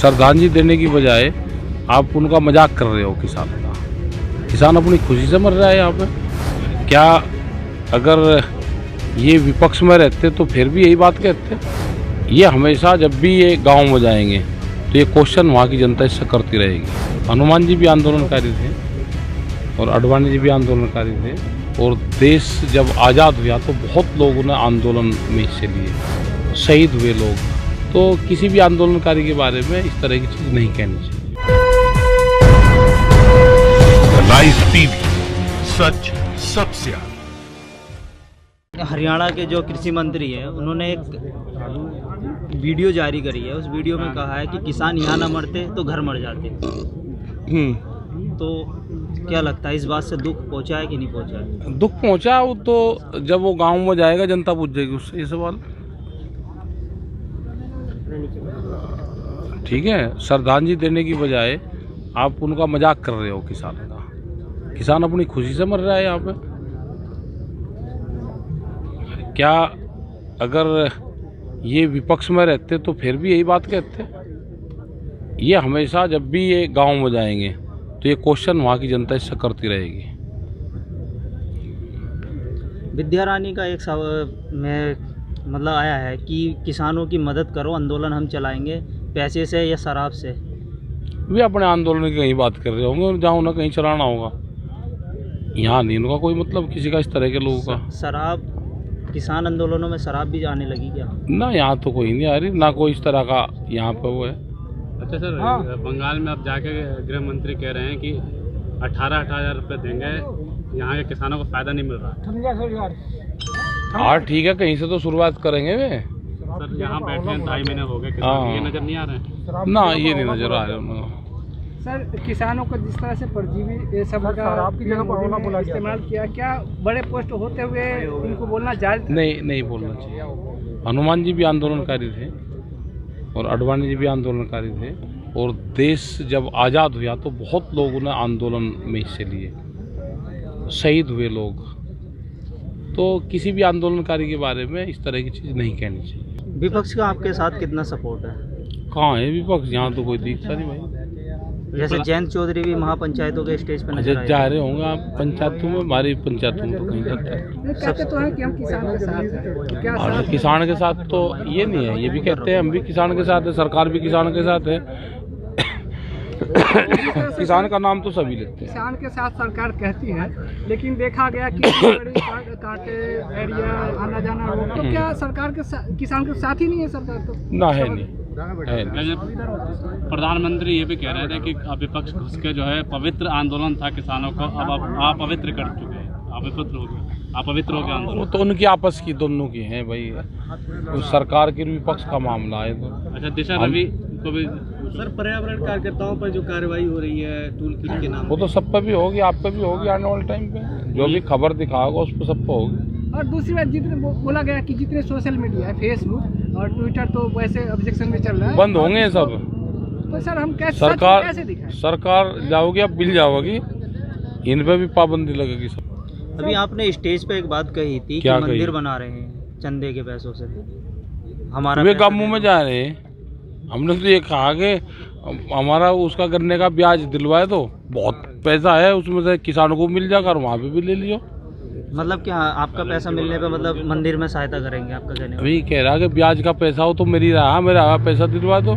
श्रद्धांजलि देने की बजाय आप उनका मजाक कर रहे हो किसान का। किसान अपनी खुशी से मर रहा है यहाँ पे। क्या अगर ये विपक्ष में रहते तो फिर भी यही बात कहते। ये हमेशा जब भी ये गांव में जाएंगे तो ये क्वेश्चन वहाँ की जनता इससे करती रहेगी। हनुमान जी भी आंदोलनकारी थे और अडवाणी जी भी आंदोलनकारी थे, और देश जब आज़ाद हुआ तो बहुत लोगों ने आंदोलन में हिस्से लिए, शहीद हुए लोग। तो किसी भी आंदोलनकारी के बारे में इस तरह की चीज़ नहीं कहनी चाहिए। लाइव टीवी, सच सबसे आगे। हरियाणा के जो कृषि मंत्री हैं उन्होंने एक वीडियो जारी करी है। उस वीडियो में कहा है कि किसान यहाँ ना मरते तो घर मर जाते। तो क्या लगता है, इस बात से दुख पहुँचा है कि नहीं पहुँचा है? दुख पहुंचा वो तो जब वो गांव में जाएगा जनता पूछ जाएगी उससे ये सवाल। ठीक है, श्रद्धांजलि देने की बजाय आप उनका मजाक कर रहे हो किसान का। किसान अपनी खुशी से मर रहा है यहाँ पे। क्या अगर ये विपक्ष में रहते तो फिर भी यही बात कहते। ये हमेशा जब भी ये गांव में जाएंगे तो ये क्वेश्चन वहाँ की जनता इससे करती रहेगी। विद्या रानी का एक में मतलब आया है कि किसानों की मदद करो, आंदोलन हम चलाएंगे, पैसे से या शराब से। वे अपने आंदोलन की कहीं बात कर रहे होंगे जहाँ उन्हें कहीं चलाना होगा। यहाँ नहीं उनका कोई मतलब किसी का इस तरह के लोगों का। शराब, किसान आंदोलनों में शराब भी आने लगी क्या? ना, यहाँ तो कोई नहीं आ रही, ना कोई इस तरह का यहाँ पे वो है। अच्छा सर, बंगाल में अब जाके गृह मंत्री कह रहे हैं कि 18,000 रुपये देंगे, यहाँ के किसानों को फायदा नहीं मिल रहा। हाँ ठीक है, कहीं से तो शुरुआत करेंगे वे। सर यहाँ बैठे हैं 2.5 महीने हो गए, किसान ये नज़र नहीं आ रहे हैं। ना, ये नहीं नजर आ रहा है। सर, किसानों को जिस तरह से परजीवी सब शराब की जगह इस्तेमाल किया, क्या बड़े पोस्ट होते हुए इनको बोलना जायज? नहीं बोलना चाहिए। हनुमान जी भी आंदोलनकारी थे और अडवाणी जी भी आंदोलनकारी थे, और देश जब आज़ाद हुआ तो बहुत लोगों ने आंदोलन में हिस्से लिए, शहीद हुए लोग। तो किसी भी आंदोलनकारी के बारे में इस तरह की चीज़ नहीं कहनी चाहिए। विपक्ष का आपके साथ कितना सपोर्ट है? कहाँ है विपक्ष? यहाँ तो कोई दिखता नहीं भाई। जैसे जयंत चौधरी भी महापंचायतों के स्टेज पर नजर आए। जा रहे होंगे आप पंचायतों में, हमारी पंचायतों में तो कहीं जाते हैं। कहते तो हैं कि हम किसान के साथ हैं, क्या और किसान के साथ तो ये नहीं है, ये भी कहते हैं हम भी किसान के साथ है, सरकार भी किसान के साथ है। किसान का नाम तो सभी लेते हैं। किसान के साथ सरकार कहती है, लेकिन देखा गया कि बड़ी कांटे एरिया आना जाना हो, तो क्या सरकार के किसान के साथ ही नहीं है सरकार? तो ना है नहीं। प्रधानमंत्री ये भी कह रहे थे कि विपक्ष घुस के जो है पवित्र आंदोलन था किसानों को, अब आप अपवित्र कर चुके हैं, अपवित्र हो गया आंदोलन। वो तो उनकी आपस की, दोनों की है भाई, तो सरकार के विपक्ष का मामला है। तो अच्छा, दिशा रवि को भी सर, पर्यावरण कार्यकर्ताओं पर जो कार्रवाई हो रही है टूल किट के नाम, वो तो सब पे भी होगी, आप पे भी होगी आने वाले टाइम पे। जो भी खबर दिखाओगा उस पर सब पे होगी। और दूसरी बात, जितने बोला गया कि जितने सोशल मीडिया है, फेसबुक और ट्विटर, तो वैसे ऑब्जेक्शन में चल रहा है, बंद होंगे सब। तो सर हम कैसे सरकार जाओगी, अब बिल जाओगी, इन पे भी पाबंदी लगेगी सब। अभी आपने स्टेज पे एक बात कही थी कि मंदिर बना रहे हैं चंदे के पैसों से, हमारा वे कामों में जा रहे हैं। हमने तो ये कहा कि हमारा उसका गन्ने का ब्याज दिलवाए, तो बहुत पैसा है उसमें से किसानों को मिल जाएगा और वहाँ पे भी ले लियो। मतलब क्या आपका पैसा मिलने पे मतलब मंदिर में सहायता करेंगे? आपका कहने अभी कह रहा कि ब्याज का पैसा हो तो मेरी रहा, मेरा पैसा दिलवा दो,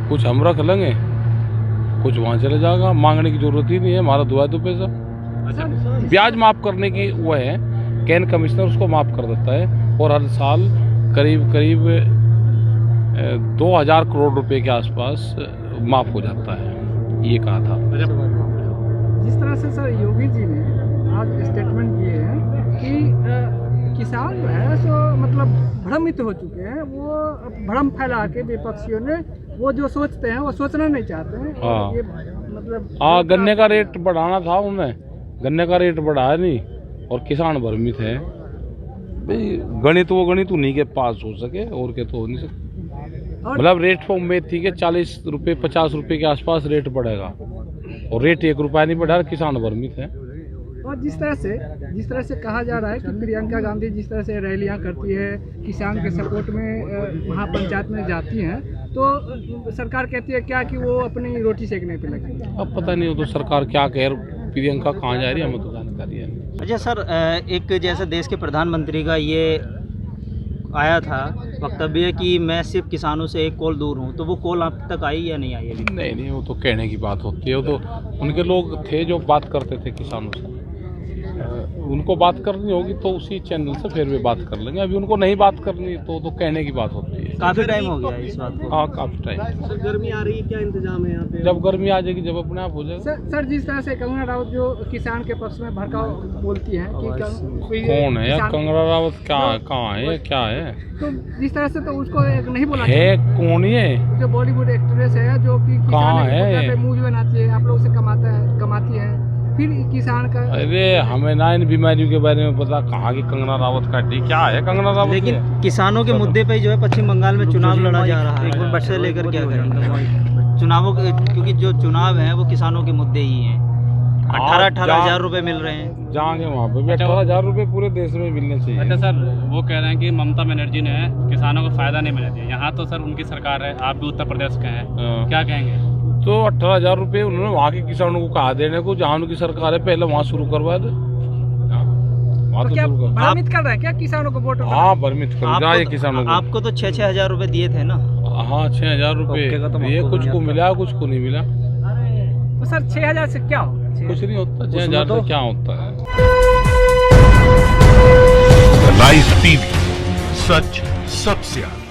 कुछ हम रख लेंगे, कुछ वहाँ चले जाएगा, मांगने की जरूरत ही नहीं है, हमारा दुआ दो पैसा। ब्याज माफ़ करने की वो है, कैन कमिश्नर उसको माफ़ कर देता है, और हर साल करीब 2000 करोड़ रुपए के आसपास माफ़ हो जाता है, ये कहा था। जिस तरह से सर योगी जी ने आज स्टेटमेंट दिए हैं कि किसान जो है सो मतलब भ्रमित हो चुके हैं, वो भ्रम फैला के विपक्षियों ने वो जो सोचते हैं वो सोचना नहीं चाहते हैं। हाँ, ये मतलब गन्ने का रेट बढ़ाना था उन्हें, गन्ने का रेट बढ़ाया नहीं और किसान भ्रमित है। भाई गणित उन्हीं के पास हो सके, और क्या तो हो नहीं सकते। मतलब रेट पर उम्मीद थी कि 40 रुपये 50 रुपये के आसपास रेट बढ़ेगा, और रेट 1 रुपया नहीं बढ़ा, किसान भ्रमित है। और जिस तरह से कहा जा रहा है कि प्रियंका गांधी जिस तरह से रैलियां करती है, किसान के सपोर्ट में वहाँ पंचायत में जाती हैं, तो सरकार कहती है क्या कि वो अपनी रोटी सेकने पे लगी है। अब पता नहीं, वो तो सरकार क्या कह रही, प्रियंका कहाँ जा रही है हमें तो जानकारी है नहीं। अच्छा सर, एक जैसे देश के प्रधानमंत्री का ये आया था वक्तव्य कि मैं सिर्फ किसानों से एक कॉल दूर हूँ, तो वो कॉल आप तक आई या नहीं आई अभी? नहीं, वो तो कहने की बात होती है। वो तो उनके लोग थे जो बात करते थे किसानों से, उनको बात करनी होगी तो उसी चैनल से फिर भी बात कर लेंगे। अभी उनको नहीं बात करनी तो कहने की बात होती है। काफ़ी टाइम हो गया इस बात को। हाँ, काफ़ी टाइम। सर गर्मी आ रही है, क्या इंतजाम है यहाँ पे? जब गर्मी आ जाएगी, जब अपने आप हो जाएगा। सर जिस तरह से कंगना राउत जो किसान के पक्ष में भड़काव बोलती हैं कि कौन है यार कंगना रावत? कहाँ है, क्या है? तो जिस तरह से तो उसको एक नहीं बोला है कौन है? जो बॉलीवुड एक्ट्रेस है जो कि कहाँ किसान है? पे मूवी बनाती है, आप लोग से कमाती है, फिर किसान का। अरे हमें ना इन बीमारियों के बारे में पता, कहाँ की कंगना रावत का क्या है कंगना रावत? लेकिन किसानों के मुद्दे पे जो है पश्चिम बंगाल में चुनाव लड़ा जा रहा है, एक बार बच्चे लेकर क्या करेंगे चुनावों के? क्योंकि जो चुनाव है वो किसानों के मुद्दे ही हैं। 18,000 रुपए मिल रहे हैं। जाएंगे वहाँ पे भी 18,000 रुपए पूरे देश में मिलने चाहिए। अच्छा सर, वो कह रहे हैं कि ममता बनर्जी ने किसानों को फ़ायदा नहीं मिलने दिया। यहाँ तो सर उनकी सरकार है, आप भी उत्तर प्रदेश के हैं, क्या कहेंगे? तो 18,000 रुपए उन्होंने वहाँ के किसानों को कहा देने को, जहाँ उनकी सरकार है पहले वहाँ शुरू करवा दे। तो क्या भ्रमित कर रहे हैं क्या किसानों को वोट? हाँ, भ्रमित कर रहा है किसानों को। आपको तो 6,000 रुपए दिए थे ना? हाँ, 6,000 रुपए ये कुछ को मिला, कुछ को नहीं मिला। तो सर 6,000 से क्या होगा? कुछ नहीं होता, 6,000 से क्या होता है? लाइव टीवी, सच सबसे आगे।